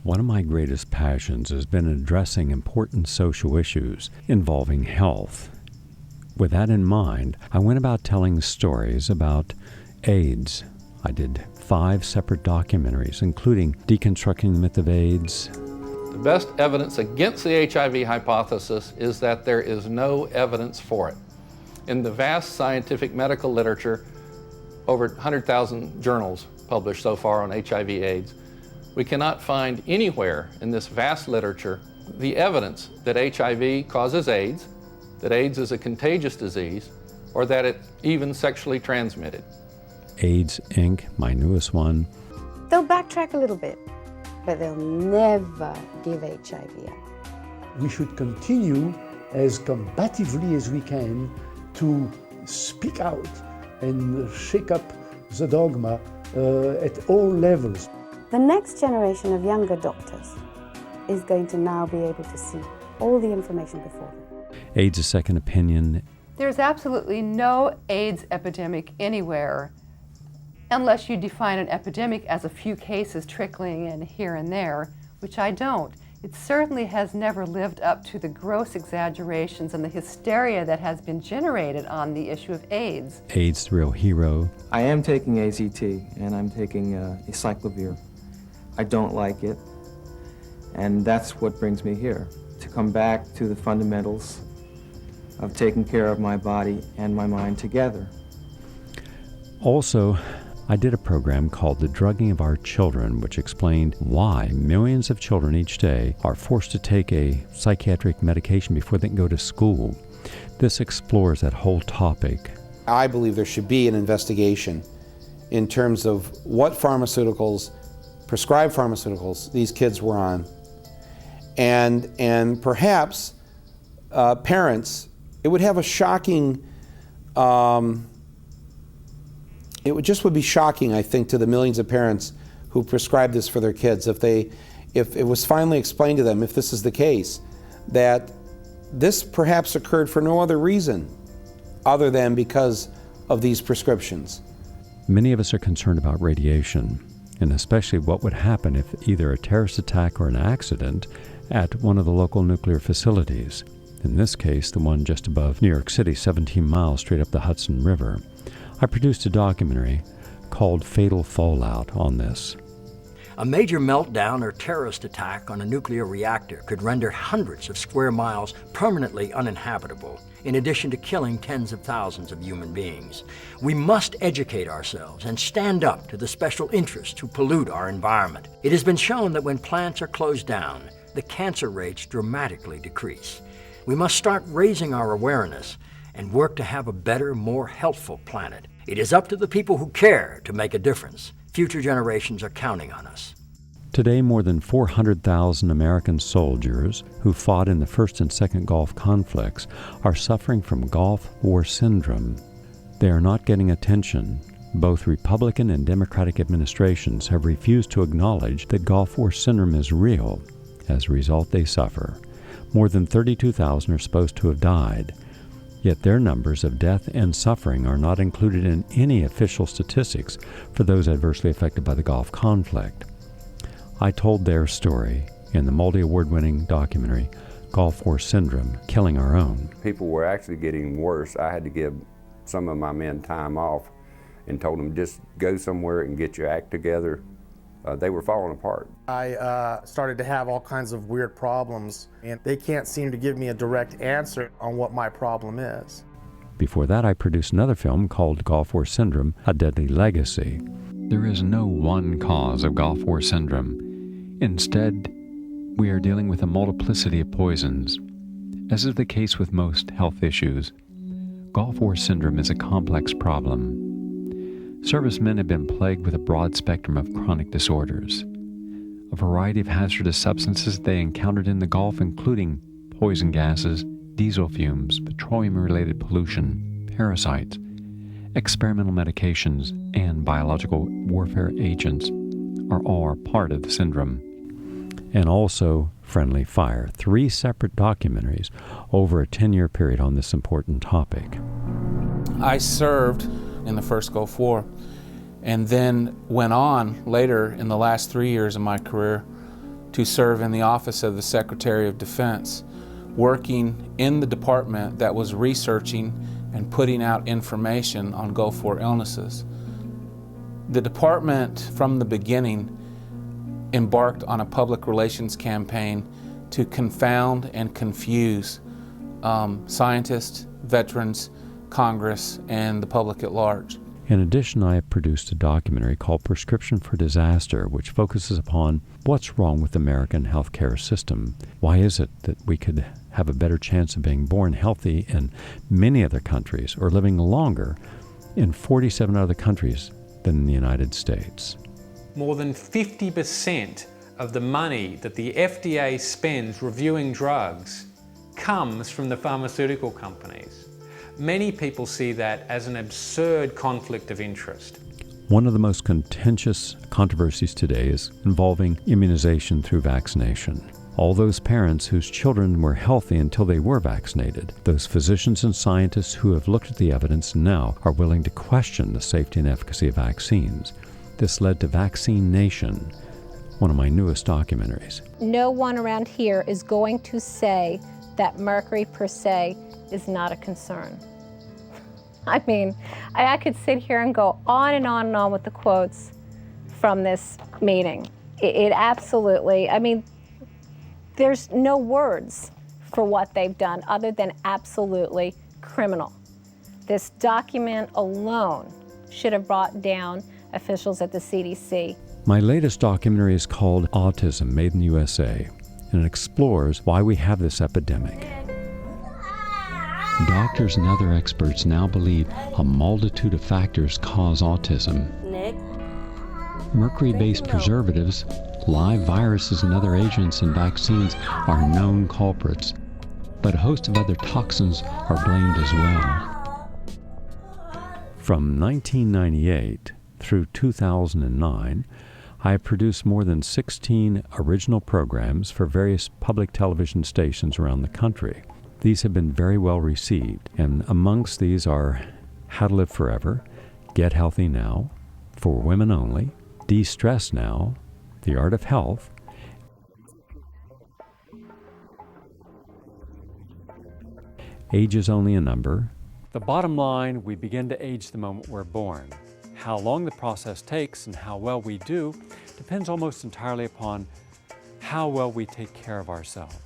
One of my greatest passions has been addressing important social issues involving health. With that in mind, I went about telling stories about AIDS. I did 5 separate documentaries, including Deconstructing the Myth of AIDS. The best evidence against the HIV hypothesis is that there is no evidence for it. In the vast scientific medical literature, over 100,000 journals published so far on HIV/AIDS, we cannot find anywhere in this vast literature the evidence that HIV causes AIDS, that AIDS is a contagious disease, or that it even sexually transmitted. AIDS Inc., my newest one. They'll backtrack a little bit, but they'll never give HIV up. We should continue as combatively as we can to speak out and shake up the dogma at all levels. The next generation of younger doctors is going to now be able to see all the information before them. AIDS: A Second Opinion. There's absolutely no AIDS epidemic anywhere unless you define an epidemic as a few cases trickling in here and there, which I don't. It certainly has never lived up to the gross exaggerations and the hysteria that has been generated on the issue of AIDS. AIDS: The Real Hero. I am taking AZT and I'm taking acyclovir. I don't like it, and that's what brings me here, to come back to the fundamentals of taking care of my body and my mind together. Also, I did a program called The Drugging of Our Children, which explained why millions of children each day are forced to take a psychiatric medication before they can go to school. This explores that whole topic. I believe there should be an investigation in terms of what pharmaceuticals, prescribed pharmaceuticals, these kids were on. And perhaps parents, it would have a shocking, it would be shocking, I think, to the millions of parents who prescribe this for their kids if it was finally explained to them, if this is the case, that this perhaps occurred for no other reason other than because of these prescriptions. Many of us are concerned about radiation, and especially what would happen if either a terrorist attack or an accident at one of the local nuclear facilities. In this case, the one just above New York City, 17 miles straight up the Hudson River. I produced a documentary called Fatal Fallout on this. A major meltdown or terrorist attack on a nuclear reactor could render hundreds of square miles permanently uninhabitable, in addition to killing tens of thousands of human beings. We must educate ourselves and stand up to the special interests who pollute our environment. It has been shown that when plants are closed down, the cancer rates dramatically decrease. We must start raising our awareness and work to have a better, more healthful planet. It is up to the people who care to make a difference. Future generations are counting on us. Today, more than 400,000 American soldiers who fought in the First and Second Gulf conflicts are suffering from Gulf War syndrome. They are not getting attention. Both Republican and Democratic administrations have refused to acknowledge that Gulf War syndrome is real. As a result, they suffer. More than 32,000 are supposed to have died. Yet their numbers of death and suffering are not included in any official statistics for those adversely affected by the Gulf conflict. I told their story in the multi-award-winning documentary, Gulf War Syndrome, Killing Our Own. People were actually getting worse. I had to give some of my men time off and told them just go somewhere and get your act together. They were falling apart. I started to have all kinds of weird problems, and they can't seem to give me a direct answer on what my problem is. Before that, I produced another film called Gulf War Syndrome, A Deadly Legacy. There is no one cause of Gulf War syndrome. Instead, we are dealing with a multiplicity of poisons. As is the case with most health issues, Gulf War syndrome is a complex problem. Servicemen have been plagued with a broad spectrum of chronic disorders. A variety of hazardous substances they encountered in the Gulf, including poison gases, diesel fumes, petroleum-related pollution, parasites, experimental medications, and biological warfare agents are all part of the syndrome. And also Friendly Fire, 3 separate documentaries over a 10-year period on this important topic. I served in the first Gulf War, and then went on later in the last 3 years of my career to serve in the office of the Secretary of Defense, working in the department that was researching and putting out information on Gulf War illnesses. The department, from the beginning, embarked on a public relations campaign to confound and confuse scientists, veterans, Congress, and the public at large. In addition, I have produced a documentary called Prescription for Disaster, which focuses upon what's wrong with the American healthcare system. Why is it that we could have a better chance of being born healthy in many other countries or living longer in 47 other countries than in the United States? More than 50% of the money that the FDA spends reviewing drugs comes from the pharmaceutical companies. Many people see that as an absurd conflict of interest. One of the most contentious controversies today is involving immunization through vaccination. All those parents whose children were healthy until they were vaccinated, those physicians and scientists who have looked at the evidence now are willing to question the safety and efficacy of vaccines. This led to Vaccine Nation, one of my newest documentaries. No one around here is going to say that mercury per se is not a concern. I mean, I could sit here and go on and on and on with the quotes from this meeting. It absolutely, I mean, there's no words for what they've done other than absolutely criminal. This document alone should have brought down officials at the CDC. My latest documentary is called Autism Made in the USA, and it explores why we have this epidemic. Doctors and other experts now believe a multitude of factors cause autism. Mercury-based preservatives, live viruses, and other agents in vaccines are known culprits, but a host of other toxins are blamed as well. From 1998 through 2009, I have produced more than 16 original programs for various public television stations around the country. These have been very well received, and amongst these are How to Live Forever, Get Healthy Now, For Women Only, De-Stress Now, The Art of Health, Age is Only a Number. The bottom line, we begin to age the moment we're born. How long the process takes and how well we do depends almost entirely upon how well we take care of ourselves.